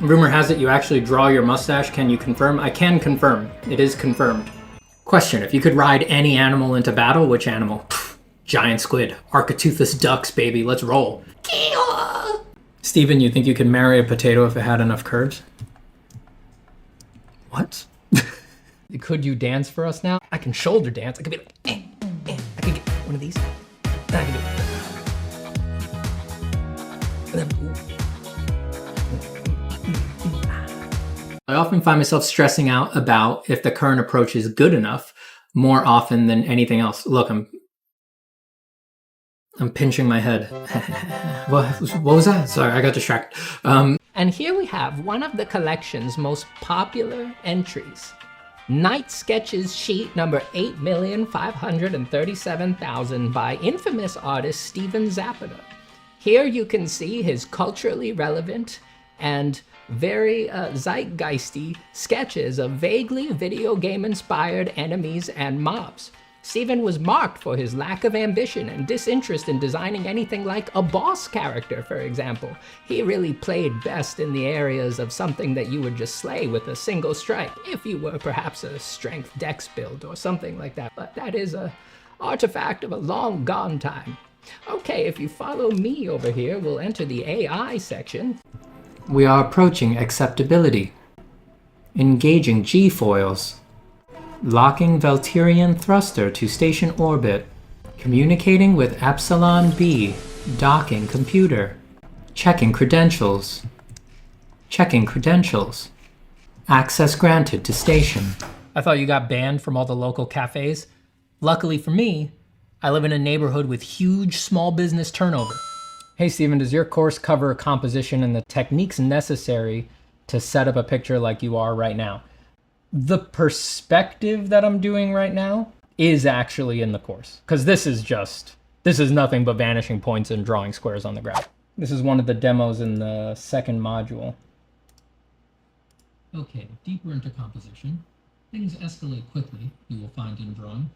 Rumor has it you actually draw your mustache. Can you confirm? I can confirm. It is confirmed. Question, if you could ride any animal into battle, which animal? Pfft, giant squid. Architeuthis ducks, baby. Let's roll. Steven, you think you could marry a potato if it had enough curves? What? Could you dance for us now? I can shoulder dance. I could be like, I could get one of these. And I can do it. And then, I often find myself stressing out about if the current approach is good enough more often than anything else. Look, I'm pinching my head. What was that? Sorry, I got distracted. And here we have one of the collection's most popular entries. Night Sketches sheet number 8,537,000 by infamous artist Steven Zapata. Here you can see his culturally relevant and very zeitgeisty sketches of vaguely video game inspired enemies and mobs. Steven was marked for his lack of ambition and disinterest in designing anything like a boss character, for example. He really played best in the areas of something that you would just slay with a single strike, if you were perhaps a strength dex build or something like that. But that is an artifact of a long gone time. Okay, if you follow me over here, we'll enter the AI section. We are approaching acceptability. Engaging G-foils. Locking Valterian thruster to station orbit. Communicating with Epsilon B. Docking computer. Checking credentials. Checking credentials. Access granted to station. I thought you got banned from all the local cafes. Luckily for me, I live in a neighborhood with huge small business turnover. Hey Steven, does your course cover composition and the techniques necessary to set up a picture like you are right now? The perspective that I'm doing right now is actually in the course, because this is nothing but vanishing points and drawing squares on the graph. This is one of the demos in the second module. Okay, deeper into composition. Things escalate quickly, you will find in drawing.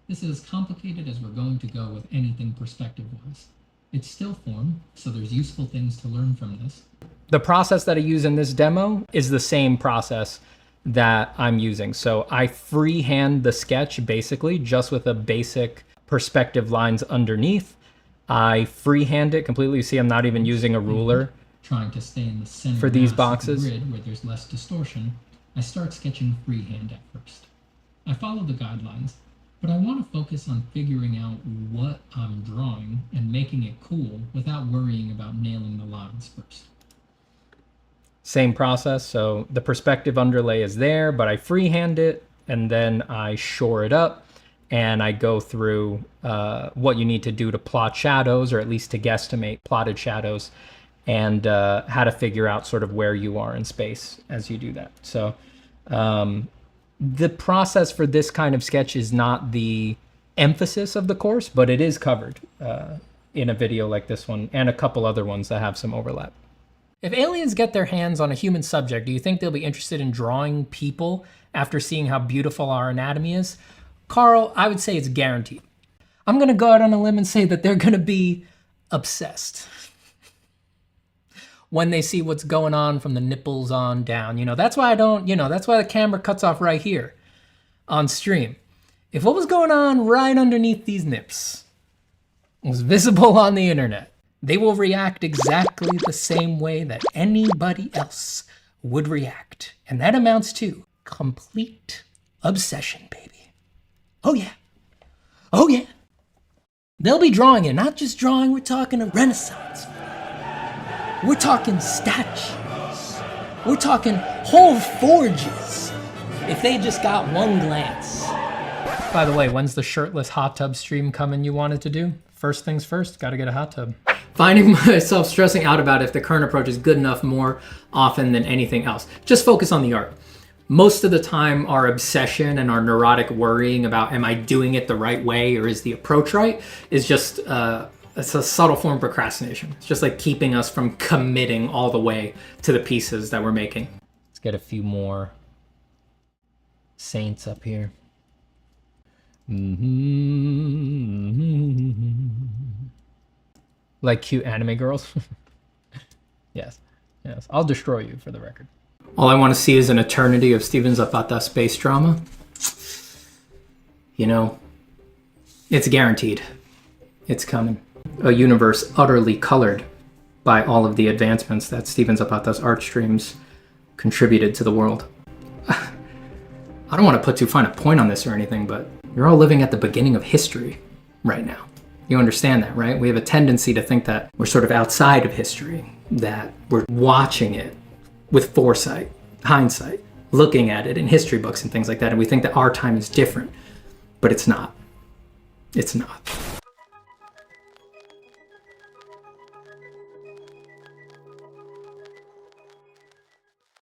This is as complicated as we're going to go with anything perspective-wise. It's still form, so there's useful things to learn from this. The process that I use in this demo is the same process that I'm using. So I freehand the sketch basically just with a basic perspective lines underneath. I freehand it completely. You see, I'm not even using a ruler. Trying to stay in the center for these boxes. Of the grid where there's less distortion, I start sketching freehand at first. I follow the guidelines, but I want to focus on figuring out what I'm drawing and making it cool without worrying about nailing the lines first. Same process, so the perspective underlay is there, but I freehand it, and then I shore it up, and I go through what you need to do to plot shadows, or at least to guesstimate plotted shadows, and how to figure out sort of where you are in space as you do that. So the process for this kind of sketch is not the emphasis of the course, but it is covered in a video like this one and a couple other ones that have some overlap. If aliens get their hands on a human subject, do you think they'll be interested in drawing people after seeing how beautiful our anatomy is? Carl, I would say it's guaranteed. I'm gonna go out on a limb and say that they're gonna be obsessed when they see what's going on from the nipples on down. You know, that's why that's why the camera cuts off right here on stream. If what was going on right underneath these nips was visible on the internet, they will react exactly the same way that anybody else would react. And that amounts to complete obsession, baby. Oh yeah. Oh yeah. They'll be drawing it, not just drawing, we're talking a Renaissance. We're talking statues. We're talking whole forges. If they just got one glance. By the way, when's the shirtless hot tub stream coming you wanted to do? First things first, gotta get a hot tub. Finding myself stressing out about if the current approach is good enough more often than anything else. Just focus on the art. Most of the time, our obsession and our neurotic worrying about am I doing it the right way or is the approach right is just it's a subtle form of procrastination. It's just like keeping us from committing all the way to the pieces that we're making. Let's get a few more saints up here. Like cute anime girls. Yes. Yes, I'll destroy you for the record. All I want to see is an eternity of Steven Zapata space drama. You know, it's guaranteed. It's coming. A universe utterly colored by all of the advancements that Steven Zapata's art streams contributed to the world. I don't want to put too fine a point on this or anything, but you're all living at the beginning of history right now. You understand that, right? We have a tendency to think that we're sort of outside of history, that we're watching it with foresight, hindsight, looking at it in history books and things like that, and we think that our time is different, but it's not. It's not.